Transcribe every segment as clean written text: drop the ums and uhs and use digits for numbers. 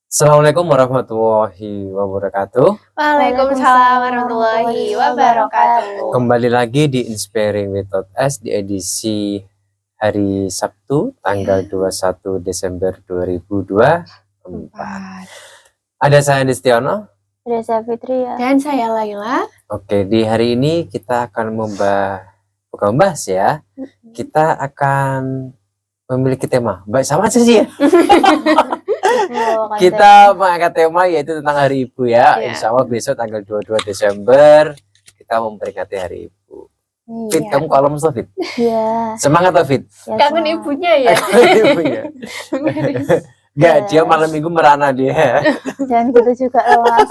Assalamualaikum warahmatullahi wabarakatuh. Waalaikumsalam warahmatullahi wabarakatuh. Kembali lagi di Inspiring Method S di edisi hari Sabtu tanggal 21 Desember 2024. Ada saya Distiono. Ada saya Fitri ya. Dan saya Laila. Oke, di hari ini kita akan membahas ya. Kita akan memiliki tema. Baik, sama aja sih ya. Kita mengangkat tema yaitu tentang Hari Ibu ya. Insya Allah besok tanggal 22 Desember kita memperingati Hari Ibu. Fit, kamu kalem so Fit? Iya. Semangat toh Fit? Ya, Kangen ibunya ya. Ibunya. Enggak, dia malam minggu merana dia. Jangan gitu juga loh Mas.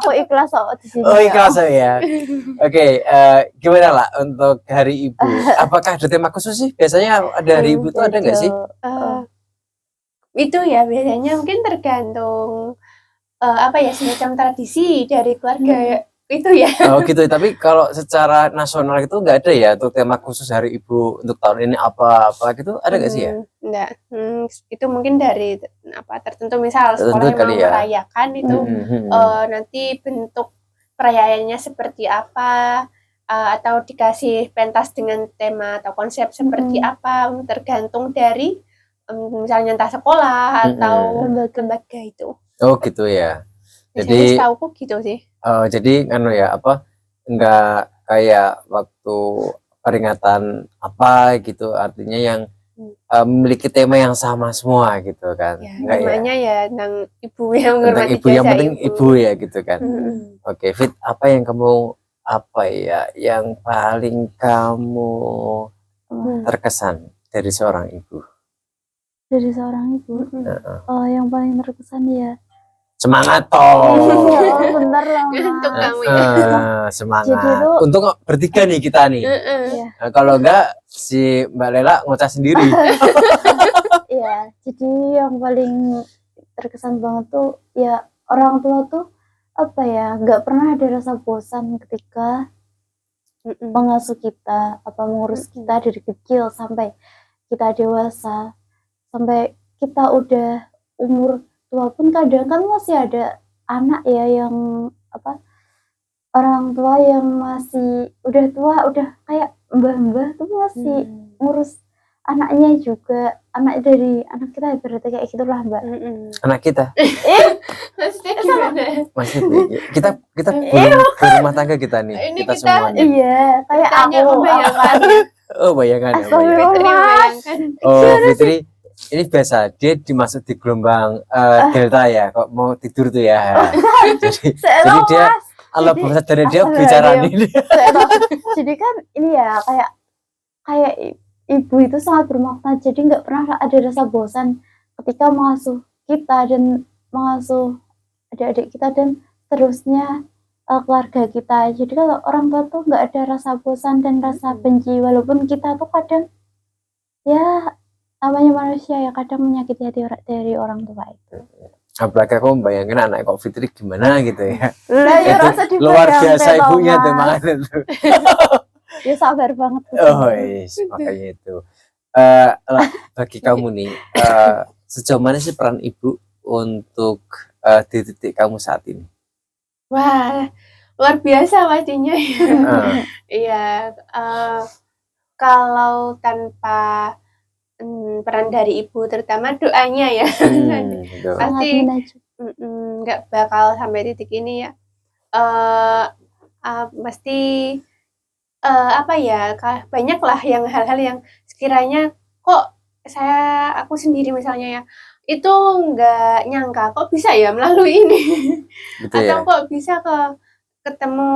Aku ikhlas kok di sini. Oh ikhlas ya. Oke, gimana lah untuk Hari Ibu? Apakah ada tema khusus sih? Biasanya ada Hari Ibu tuh ada nggak sih? Itu ya biasanya mungkin tergantung apa ya, semacam tradisi dari keluarga itu ya. Oh gitu, tapi kalau secara nasional itu nggak ada ya untuk tema khusus Hari Ibu untuk tahun ini apa gitu, ada nggak sih ya? Enggak. Itu mungkin dari apa tertentu, misal sekolah yang mau ya merayakan itu nanti bentuk perayaannya seperti apa, atau dikasih pentas dengan tema atau konsep seperti apa, tergantung dari misalnya entah sekolah atau lembaga itu. Oh gitu ya. Jadi setahuku gitu sih. Jadi ya apa, enggak kayak waktu peringatan apa gitu, artinya yang memiliki tema yang sama semua gitu kan. Ya, namanya ya tentang ibu yang menghormati ibu, yang penting ibu ya gitu kan. Oke, Fit, apa yang kamu yang paling kamu terkesan dari seorang ibu? Dari seorang ibu. Yang paling terkesan ya. Semangat toh. Bentar lah. Untuk kamu ya. Semangat. Itu, untuk bertiga nih kita nih. Nah, kalau enggak si Mbak Lela ngoceh sendiri. Iya, jadi yang paling terkesan banget tuh ya orang tua tuh apa ya, nggak pernah ada rasa bosan ketika mengasuh kita, apa mengurus kita dari kecil sampai kita dewasa, sampai kita udah umur tua pun kadang kan masih ada anak ya yang apa, orang tua yang masih udah tua, udah kayak mbah-mbah tuh masih ngurus anaknya juga, anak dari anak kita berarti kayak gitulah Mbak. Anak kita. Maksudnya gimana? Maksudnya kita berumah tangga kita nih. Ini kita semuanya. Iya, kayak aku membayangkan. Oh bayangan ya. Oh Fitri, ini biasa dia dimasuk di gelombang delta ya, kok mau tidur tuh ya. jadi dia Allah bangsa dari dia bicara nih. Jadi kan ini ya kayak ibu itu sangat bermakna, jadi nggak pernah ada rasa bosan ketika mengasuh kita dan mengasuh adik-adik kita dan terusnya keluarga kita. Jadi kalau orang tua tuh nggak ada rasa bosan dan rasa benci, walaupun kita tuh kadang ya namanya manusia ya kadang menyakiti hati dari orang tua itu. Apalagi aku bayangin anak kok Fitri gimana gitu ya. Itu luar biasa ibunya tuh makanya tuh. Ya sabar banget. Oh makanya itu. Bagi kamu nih, sejauh mana sih peran ibu untuk di titik kamu saat ini? Wah, luar biasa pastinya ya. Iya, kalau tanpa peran dari ibu, terutama doanya ya, pasti nggak bakal sampai titik ini ya. Pasti apa ya, banyak lah yang hal-hal yang sekiranya kok aku sendiri misalnya ya, itu nggak nyangka kok bisa ya melalui ini. Betul atau ya? Kok bisa ketemu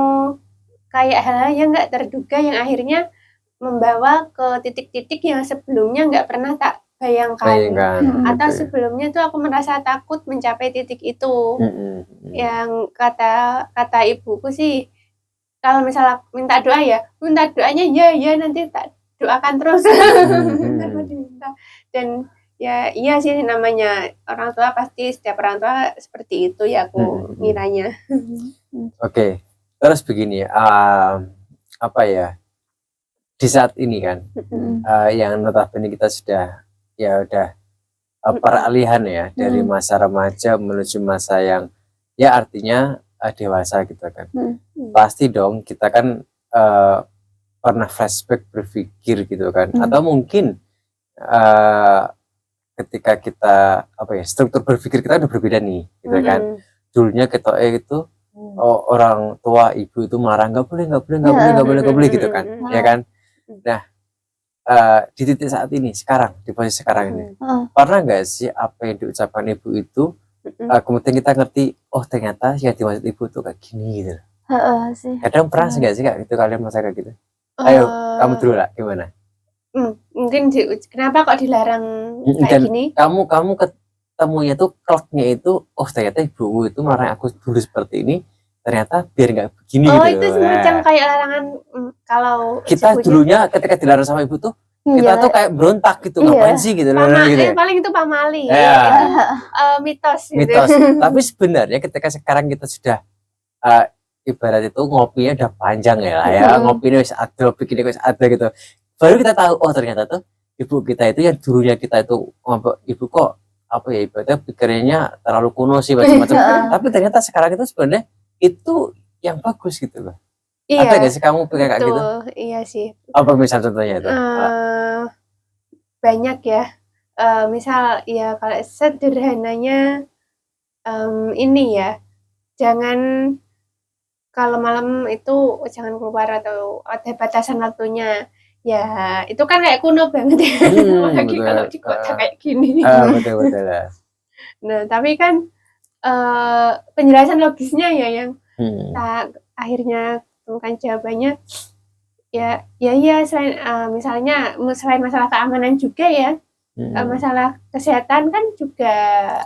kayak hal-hal yang nggak terduga yang akhirnya membawa ke titik-titik yang sebelumnya nggak pernah tak bayangkan. Atau sebelumnya tuh aku merasa takut mencapai titik itu. Yang kata ibuku sih, kalau misalnya minta doa ya, minta doanya ya nanti tak doakan terus. Dan ya iya sih, namanya orang tua pasti setiap orang tua seperti itu ya, aku ngiranya. Oke, terus begini apa ya, di saat ini kan yang notabene kita sudah peralihan ya dari masa remaja menuju masa yang ya artinya dewasa gitu kan. Pasti dong kita kan pernah flashback berpikir gitu kan, atau mungkin ketika kita struktur berpikir kita udah berbeda nih gitu kan. Dulunya kita itu orang tua ibu itu marah nggak boleh gitu kan, ya kan. Nah di titik saat ini sekarang di posisi sekarang ini pernah nggak sih apa yang diucapkan ibu itu kemudian kita ngerti oh ternyata yang dimaksud ibu tuh kayak gini gitu. Sih. Kadang pernah sih nggak sih kak itu kalian masa kayak gitu? Ayo kamu dulu lah gimana? Mungkin kenapa kok dilarang kayak gini? Kamu ketemunya tuh kloknya itu oh ternyata ibu itu marah aku dulu seperti ini, ternyata biar nggak begini gitu. Itu semacam kayak larangan kalau kita dulunya ketika dilarang sama ibu tuh kita tuh kayak berontak gitu, ngapain sih gitu. Paling itu pamali, mitos. Tapi sebenarnya ketika sekarang kita sudah ibarat itu ngopinya udah panjang ya, ngopinya wis ada, bikinnya wis ada gitu. Baru kita tahu oh ternyata tuh ibu kita itu yang dulunya kita itu ibu kok ibaratnya pikirnya terlalu kuno sih macam-macam. Tapi ternyata sekarang itu sebenarnya itu yang bagus gitu loh. Iya, ada gak sih kamu pikir kayak gitu? Iya sih. Apa misal contohnya itu? Banyak ya. Misal ya kalau sederhananya ini ya, jangan kalau malam itu jangan keluar atau ada batasan waktunya. Ya itu kan kayak kuno banget ya. Apalagi kalau di kota kayak gini. Betul. Nah tapi kan penjelasan logisnya ya yang akhirnya temukan jawabannya ya selain misalnya selain masalah keamanan juga ya, masalah kesehatan kan juga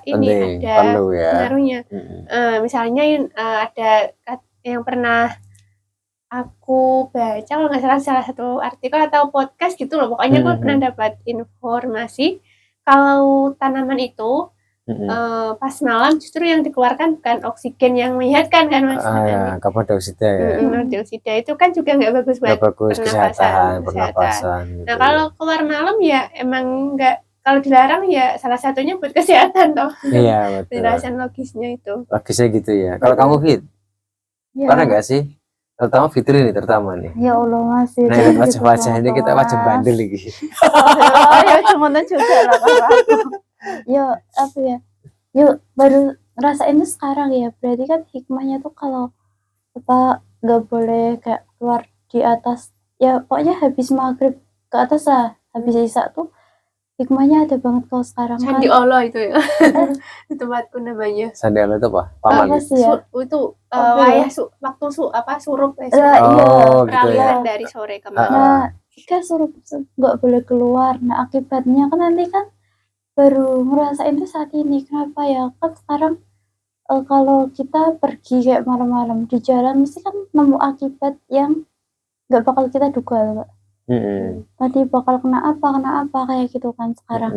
ini ada pengaruhnya. Misalnya ada yang pernah aku baca kalau nggak salah satu artikel atau podcast gitu loh, pokoknya aku pernah dapat informasi kalau tanaman itu pas malam justru yang dikeluarkan bukan oksigen yang menyehatkan kan mas. Karbon dioksida ya. Dioksida itu kan juga nggak bagus buat pernapasan. Nah kalau keluar malam ya emang nggak, kalau dilarang ya salah satunya buat kesehatan toh. Iya betul. Penjelasan logisnya itu. Logisnya gitu ya. Kalau kamu Fit, pernah nggak sih? Terutama Fitri nih terutama nih. Ya Allah masih. Nah wajah ini kita wajah bandel lagi. Ya cuma juga lah ya apa ya, yuk baru ngerasain itu sekarang ya. Berarti kan hikmahnya tuh kalau apa nggak boleh kayak keluar di atas ya, pokoknya habis maghrib ke atas lah, habis isya tuh hikmahnya ada banget kalau sekarang. Sandi Allah itu ya. Di tempatku namanya. Sandi Allah itu apa? Paman apa sih ya? Itu waktu surup gitu peralihan dari sore ke malam. Nah, jika surup nggak boleh keluar, nah akibatnya kan nanti kan baru ngerasain itu saat ini. Kenapa ya? Kan sekarang kalau kita pergi kayak malam-malam di jalan mesti kan nemu akibat yang nggak bakal kita duga, Pak. Nanti bakal kena apa kayak gitu kan sekarang.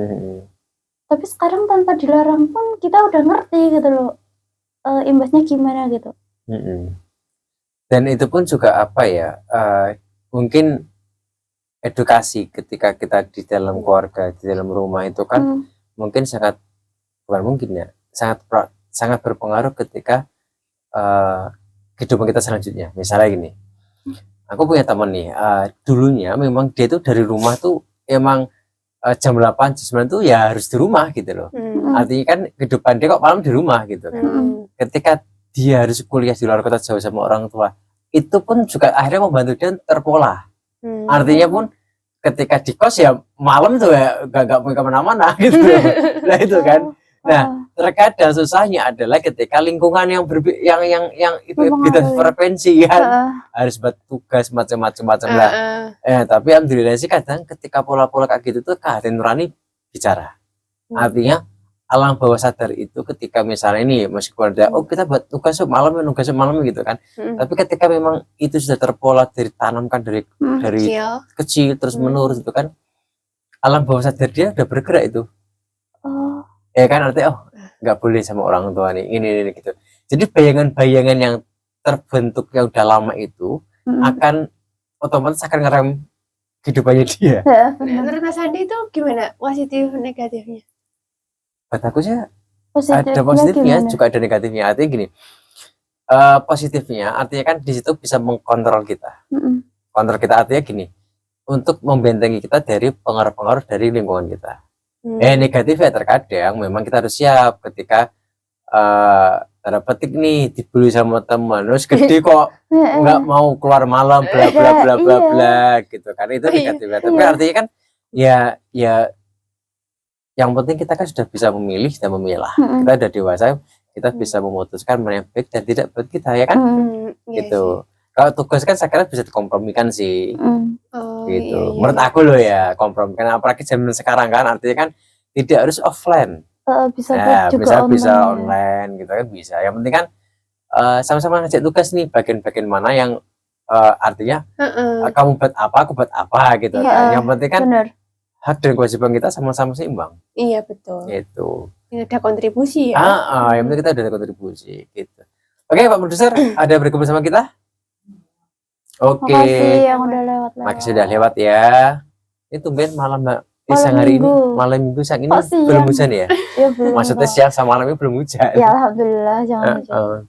Tapi sekarang tanpa dilarang pun kita udah ngerti gitu loh, imbasnya gimana gitu. Dan itu pun juga apa ya, mungkin edukasi ketika kita di dalam keluarga, di dalam rumah itu kan mungkin sangat berpengaruh ketika kehidupan kita selanjutnya. Misalnya gini, aku punya teman nih, dulunya memang dia tuh dari rumah tuh emang jam 8, jam 9 tuh ya harus di rumah gitu loh. Artinya kan kehidupan dia kok malam di rumah gitu kan. Ketika dia harus kuliah di luar kota jauh sama orang tua, itu pun juga akhirnya membantu dia terpola. Artinya pun ketika di kos ya malam tuh ya gak mau kemana-mana gitu. Nah itu kan. Nah terkadang susahnya adalah ketika lingkungan yang itu beda frekuensi kan, harus buat tugas macam-macam lah. Tapi alhamdulillah sih kadang ketika pola-pola kayak gitu tuh kehadiran nurani bicara. Artinya alam bawah sadar itu ketika misalnya ini masih keluarga, oh kita buat tugas malam gitu kan. Tapi ketika memang itu sudah terpola ditanamkan dari kecil terus menurut itu kan, alam bawah sadar dia udah bergerak itu. Ya kan artinya nggak boleh sama orang tua nih ini gitu. Jadi bayangan-bayangan yang terbentuk yang udah lama itu akan otomatis akan ngerem kehidupannya dia. Menurut Mas Andi itu gimana positif negatifnya? buat aku sih ada Positifnya positifnya gimana? juga ada negatifnya. Artinya gini, positifnya artinya kan di situ bisa mengkontrol kita. Mm-mm. Kontrol kita artinya gini, untuk membentengi kita dari pengaruh-pengaruh dari lingkungan kita. Negatifnya terkadang memang kita harus siap ketika tanda petik nih dibully sama teman, terus gede kok nggak mau keluar malam, bla bla bla bla Iya. bla gitu kan, itu Oh, iya. negatifnya. Tapi Iya. artinya kan ya yang penting kita kan sudah bisa memilih dan memilah. Mm-mm. Kita udah dewasa, kita bisa memutuskan mana yang baik dan tidak buat kita, ya kan? Iya Gitu. Kalau tugas kan saya kira bisa dikompromikan sih. sih. Mm. Oh, Gitu. iya, iya, Menurut iya. aku loh ya, kompromikan, apalagi zaman sekarang kan artinya kan tidak harus offline. Bisa Nah, juga bisa online. online gitu kan bisa. Yang penting kan sama-sama ngajak tugas nih, bagian-bagian mana yang artinya Heeh. kamu buat apa, aku buat apa gitu Iya. kan. Yang penting kan Bener. hak dan kewajiban kita sama-sama seimbang. Iya betul. Gitu. Ini ada kontribusi ya. Yang penting kita udah ada kontribusi gitu. Oke, Pak Produser, ada bergabung bersama kita? Oke. Makasih yang udah lewat-lewat. Makasih sudah lewat ya. Ini tumben malam Mbak. Malam Siang hari ini, minggu. malam minggu siang ini Oh, siang. belum hujan ya? Ya belum. Maksudnya Kak. siang sama malam ini belum hujan. Ya alhamdulillah jangan hujan.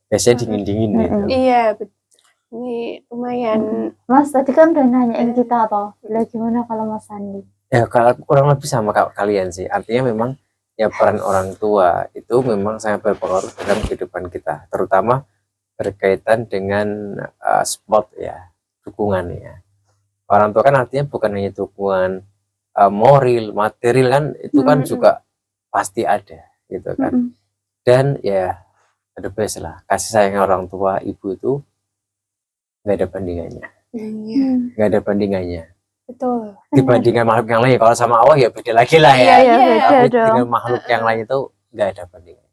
Biasanya dingin-dingin gitu. Iya betul. Ini lumayan. Mas tadi kan udah nanyain kita toh. Lah gimana kalau Mas Sandi? Ya kalau kurang lebih sama kalian sih. Artinya memang ya peran orang tua itu memang sangat berpengaruh dalam kehidupan kita, terutama berkaitan dengan support ya, dukungan ya. Orang tua kan artinya bukan hanya dukungan moral, material kan, itu kan juga pasti ada gitu kan. Mm-mm. Dan ya the best lah, kasih sayang orang tua ibu itu nggak ada bandingannya, Iya nggak ada bandingannya. betul. Dibandingkan makhluk yang lain, kalau sama Allah ya beda lagi lah ya. Iya, Iya. beda Tapi dong. dengan makhluk yang lain itu nggak ada bandingan.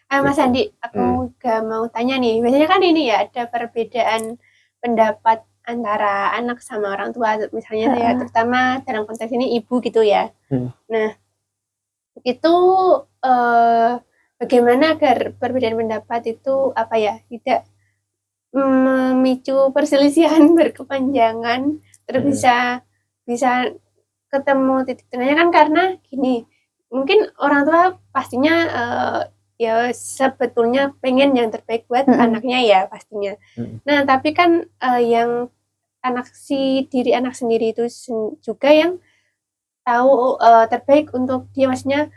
Mas Andi, aku juga mau tanya nih. Biasanya kan ini ya ada perbedaan pendapat antara anak sama orang tua, misalnya ya, terutama dalam konteks ini ibu gitu ya. Nah, itu bagaimana agar perbedaan pendapat itu apa ya tidak memicu perselisihan berkepanjangan, terus bisa ketemu titik tengahnya kan, karena gini, mungkin orang tua pastinya ya sebetulnya pengen yang terbaik buat anaknya ya pastinya. Nah tapi kan yang diri anak sendiri itu juga yang tahu terbaik untuk dia, maksudnya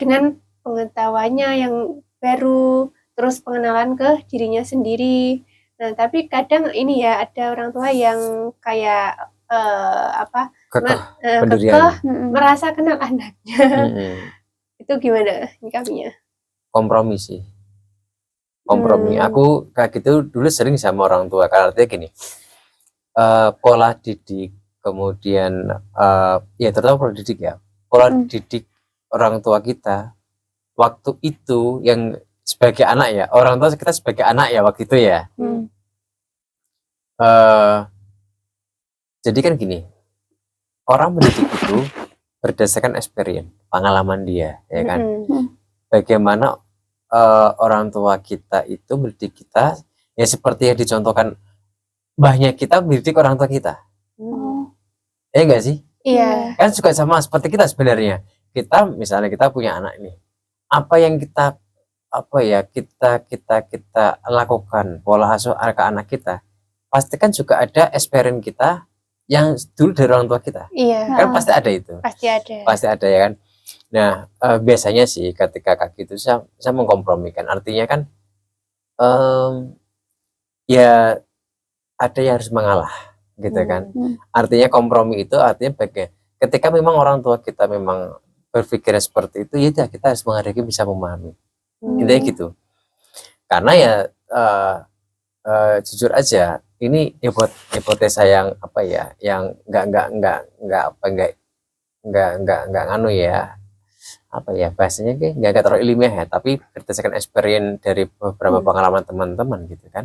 dengan pengetahuannya yang baru, terus pengenalan ke dirinya sendiri. Nah tapi kadang ini ya ada orang tua yang kayak Pendirian. merasa kenal anaknya. Itu gimana nyikapinya? Kompromi sih, kompromi. Aku kayak gitu dulu sering sama orang tua, karena artinya gini, pola didik, kemudian ya terutama pola didik ya, pola didik orang tua kita waktu itu yang sebagai anak ya, orang tua kita sebagai anak ya waktu itu ya. Jadi kan gini, orang mendidik itu berdasarkan experience, pengalaman dia, ya kan. Bagaimana orang tua kita itu mendidik kita ya seperti yang dicontohkan mbahnya kita mendidik orang tua kita. Ya enggak sih? Iya. Kan juga sama seperti kita sebenarnya. Kita misalnya kita punya anak ini, apa yang kita lakukan pola asuh ke anak kita, pasti kan juga ada experience kita yang dulu dari orang tua kita. Iya. Kan pasti ada itu. Pasti ada. Pasti ada ya kan. Nah, biasanya sih ketika kayak gitu saya mengkompromikan. Artinya kan ya ada yang harus mengalah gitu kan. Artinya kompromi itu artinya ketika memang orang tua kita memang berpikir seperti itu, ya kita harus menghargai, bisa memahami. Intinya gitu. Karena ya jujur aja, ini hipotesa yang yang nggak nganu ya, bahasanya nggak terlalu ilmiah ya, tapi berdasarkan experience dari beberapa pengalaman teman-teman gitu kan.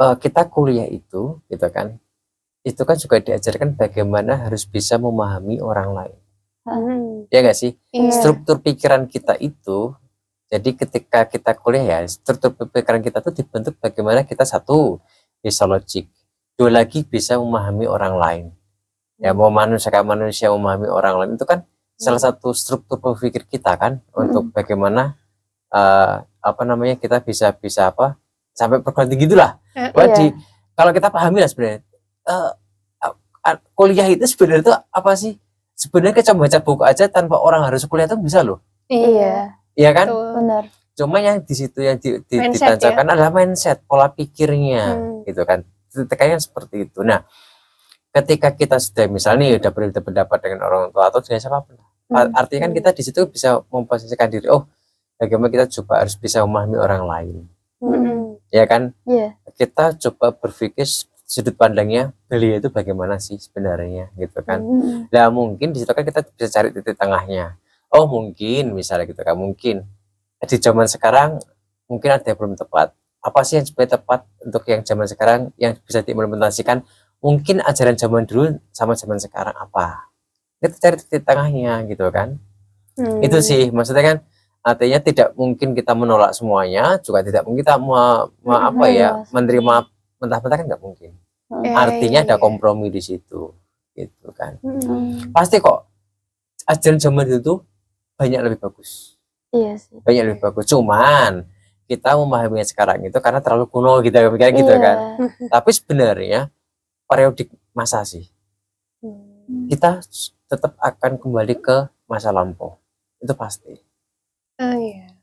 Kita kuliah itu gitu kan, itu kan juga diajarkan bagaimana harus bisa memahami orang lain. Ya nggak sih? Struktur pikiran kita itu, jadi ketika kita kuliah ya, struktur pikiran kita tuh dibentuk bagaimana kita, satu, bisa logik, dua lagi bisa memahami orang lain. Ya mau manusia memahami orang lain itu kan salah satu struktur berpikir kita kan untuk bagaimana kita bisa apa sampai perguruan tinggi gitulah. Iya. Kalau kita pahami lah sebenarnya kuliah itu sebenarnya itu apa sih? Sebenarnya kita baca buku aja tanpa orang harus kuliah itu bisa loh. Iya, Iya kan? Betul. benar. Cuma yang di situ yang Mindset, ditancapkan adalah mindset, pola pikirnya gitu kan. Tekannya seperti itu. Nah, ketika kita sudah misalnya udah berbeda pendapat dengan orang tua atau dengan siapapun, artinya kan kita di situ bisa memposisikan diri, oh bagaimana kita coba harus bisa memahami orang lain, ya kan? Iya. Kita coba berpikir sudut pandangnya beliau itu bagaimana sih sebenarnya gitu kan. Nah mungkin di situ kan kita bisa cari titik tengahnya. Oh mungkin misalnya gitu kan, mungkin di zaman sekarang mungkin ada yang belum tepat. Apa sih yang sebenarnya tepat untuk yang zaman sekarang yang bisa diimplementasikan? Mungkin ajaran zaman dulu sama zaman sekarang apa? Kita cari titik tengahnya gitu kan. Itu sih maksudnya kan, artinya tidak mungkin kita menolak semuanya, juga tidak mungkin kita menerima mentah-mentah kan nggak mungkin. Artinya ada kompromi di situ gitu kan. Pasti kok ajaran zaman itu tuh banyak lebih bagus. Iya sih. Banyak lebih bagus. Cuman kita memahaminya sekarang itu karena terlalu kuno kita mikirnya gitu kan. Tapi sebenarnya periodik masa sih. Kita tetap akan kembali ke masa lampau. Itu pasti. Oh iya.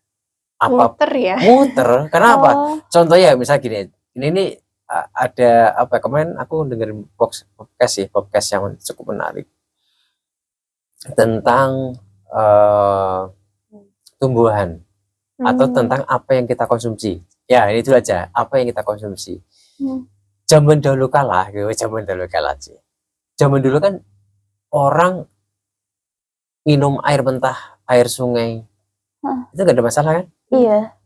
Apa Muter ya. muter? Kenapa? Contohnya misalnya gini. Ini ada apa kemarin aku dengerin podcast yang cukup menarik tentang tumbuhan atau tentang apa yang kita konsumsi. Ya itu aja, apa yang kita konsumsi. Zaman dahulu kala sih. Zaman dulu kan orang minum air mentah, air sungai, itu gak ada masalah kan? Iya.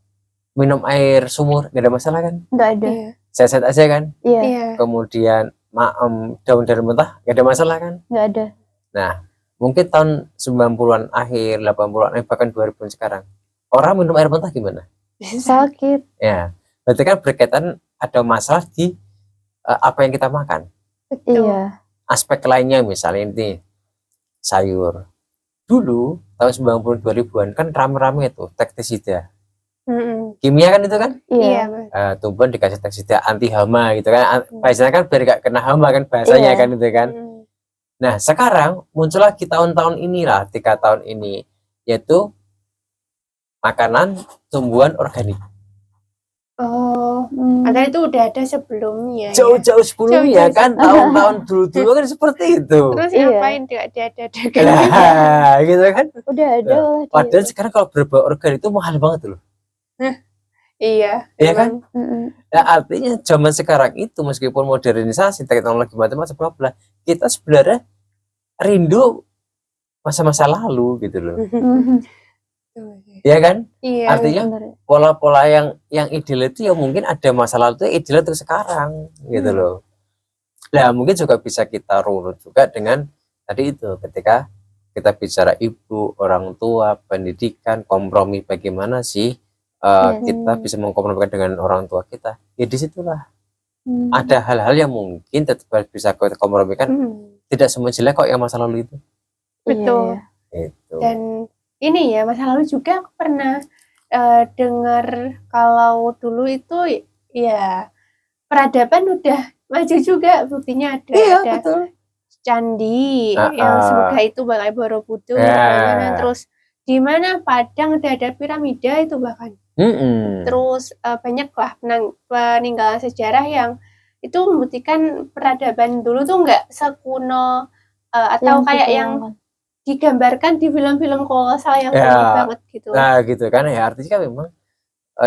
Minum air sumur gak ada masalah kan? Nggak ada. Iya. Sehat-sehat aja kan? Iya. Iya. Kemudian daun-daun mentah gak ada masalah kan? Nggak ada. Nah, mungkin tahun 90-an akhir, 80-an bahkan 2000-an sekarang. Orang minum air mentah gimana? Sakit. Ya, berarti kan berkaitan ada masalah di apa yang kita makan. Iya. Aspek lainnya misalnya ini sayur. Dulu tahun 90 2000-an kan rame-rame itu tektisida. Kimia kan itu kan? Iya. Tumbuhan dikasih tektisida anti hama gitu kan. Bahasanya kan biar gak kena hama kan bahasanya kan itu kan. Nah, sekarang muncul lagi tahun-tahun inilah 3 tahun ini yaitu makanan tumbuhan organik. Oh, padahal itu udah ada sebelumnya. Jauh-jauh sebelumnya kan tahun-tahun dulu kan seperti itu. Terus Iya. ngapain ada Nah, gitu kan. Udah ada lah. Padahal sekarang kalau berbau organik itu mahal banget loh. Iya. Iya kan? Nah, artinya zaman sekarang itu meskipun modernisasi teknologi macam-macam bla bla, kita sebenarnya rindu masa-masa lalu gitu loh. Iya kan? Iya. Artinya pola-pola yang ideal itu ya mungkin ada masa lalu itu ideal untuk sekarang gitu loh. Nah, mungkin juga bisa kita runut juga dengan tadi itu ketika kita bicara ibu, orang tua, pendidikan, kompromi bagaimana sih kita bisa mengkompromikan dengan orang tua kita. Ya disitulah ada hal-hal yang mungkin tetap bisa kita kompromikan. Tidak semua jelek kok yang masa lalu itu. Betul. Itu. Dan ini ya masa lalu juga aku pernah dengar kalau dulu itu ya peradaban udah maju juga, buktinya ada. Iya, ada betul. Candi yang semoga itu bakal Borobudur, terus di mana Padang udah ada piramida itu bahkan. Terus banyaklah peninggalan sejarah yang itu membuktikan peradaban dulu tuh nggak sekuno atau kayak yang digambarkan di film-film kolosal yang rumit banget gitu. Nah gitu kan ya, artinya kan memang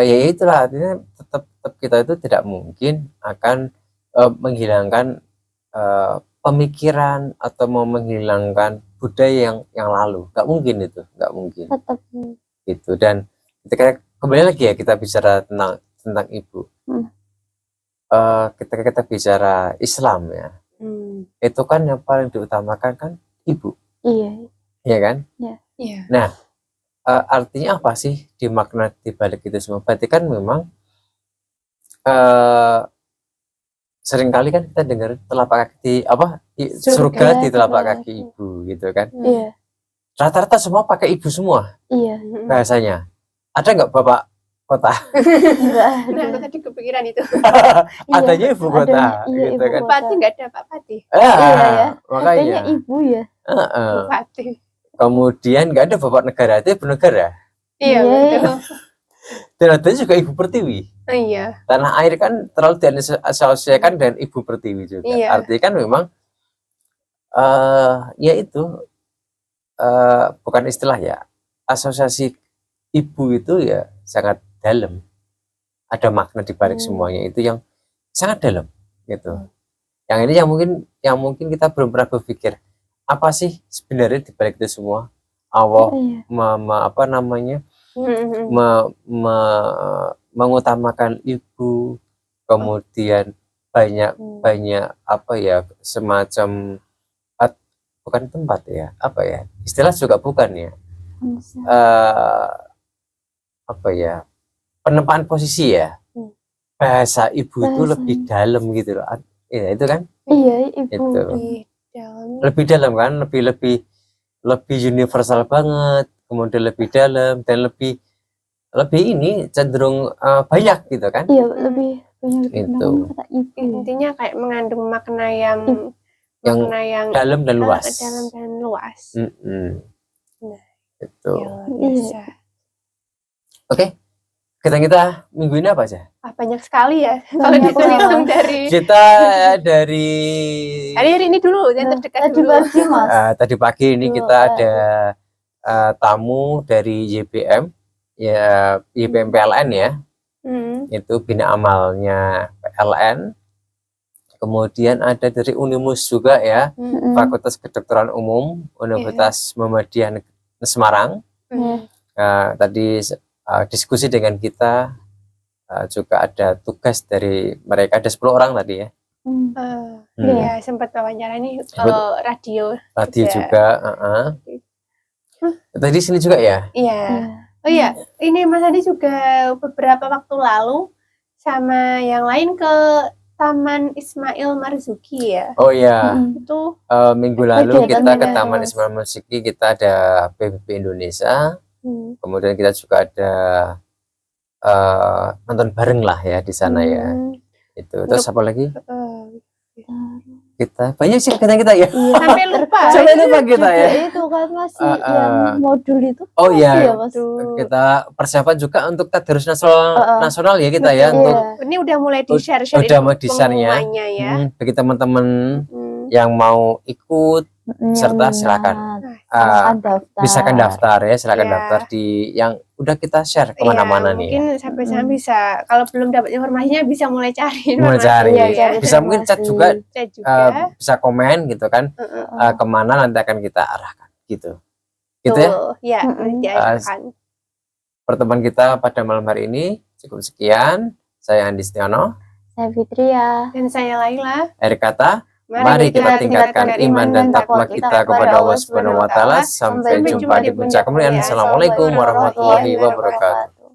ya itulah artinya tetap kita itu tidak mungkin akan menghilangkan pemikiran atau mau menghilangkan budaya yang lalu, nggak mungkin itu, nggak mungkin. Tetap Gitu. Dan ketika kembali lagi ya kita bicara tentang ibu, ketika kita bicara Islam ya, itu kan yang paling diutamakan kan ibu. Iya. Iya kan? Iya. Nah, artinya apa sih dimakna di balik itu semua? Berarti kan memang seringkali kan kita dengar telapak kaki surga di telapak kaki ibu gitu kan? Iya. rata-rata semua pakai ibu semua Iya, bahasanya. Ada nggak bapak kota? enggak Nah, aku ada. tadi kepikiran itu. Adanya ibu kota, adanya, iya, gitu ibu kan? kota. Bupati nggak ada Pak Pati. Iya ya. Makanya. Adanya ibu ya. Heeh. Bupati. Kemudian nggak ada bapak negara, itu ibu negara. Iya, Iya, betul. Dan adanya juga ibu pertiwi. Oh, iya. Tanah air kan terlalu diasosiasikan dengan ibu pertiwi juga. Iya. Artinya kan memang ya itu bukan istilah ya. Asosiasi ibu itu ya sangat dalam. Ada makna di balik semuanya itu yang sangat dalam gitu. Yang ini yang mungkin kita belum pernah berpikir apa sih sebenarnya di balik itu semua. Allah Iya. apa namanya? Mengutamakan ibu, kemudian banyak apa ya, semacam bukan tempat ya, apa ya, istilah juga bukan ya, apa ya, penempaan posisi ya, bahasa ibu itu lebih dalam gitu loh ya, itu kan, Iya, ibu itu Dalam. lebih dalam kan, lebih universal banget, kemudian lebih dalam dan lebih ini cenderung banyak gitu kan. Iya, lebih banyak Itu. kata ibu. Intinya kayak mengandung makna yang dalam dan luas. Dalam dan luas. Nah, Itu. ya, luar biasa. Oke. Kita minggu ini apa aja? Banyak sekali ya. Kalau Banyak dihitung dari Kita dari hari ini dulu yang terdekat Tadi dulu. pagi Mas. tadi pagi ini kita ada tamu dari YBM ya, YBM PLN ya. Itu bina amalnya PLN. Kemudian ada dari Unimus juga ya, Fakultas Kedokteran Umum Universitas Muhammadiyah Semarang. Tadi diskusi dengan kita, juga ada tugas dari mereka, ada 10 orang tadi ya. Ya, sempat wawancara nih radio juga. Tadi sini juga ya? Iya. Oh iya, ini Mas Adi juga beberapa waktu lalu sama yang lain ke Taman Ismail Marzuki ya. Oh iya. Itu minggu lalu kita ke Taman Ismail Marzuki, kita ada PBB Indonesia. Kemudian kita juga ada nonton bareng lah ya di sana ya. Itu. Terus apa lagi? Kita banyak sih kegiatan kita ya. Sampai lupa. Sampai lupa kita ya. Itu kan masih yang modul itu. Oh iya. Mas. Kita persiapan juga untuk tadarus nasional ya kita ya. Untuk ini udah mulai di-share udah mau di-share-nya ya. Bagi teman-teman yang mau ikut serta silakan bisa daftar ya, silakan daftar di yang udah kita share kemana-mana nih. Mungkin sampai sana bisa, kalau belum dapat informasinya bisa mulai cari. Bisa mungkin chat juga, bisa komen gitu kan, kemana nanti akan kita arahkan gitu. Gitu ya. Diarahkan. Pertemuan kita pada malam hari ini cukup sekian. Saya Andi Setiono, saya Fitria, dan saya Laila. Akhir kata, mari kita tingkatkan iman dan takwa kita kepada Allah Subhanahu wa taala. Sampai jumpa di puncak kemuliaan. Assalamualaikum warahmatullahi wabarakatuh.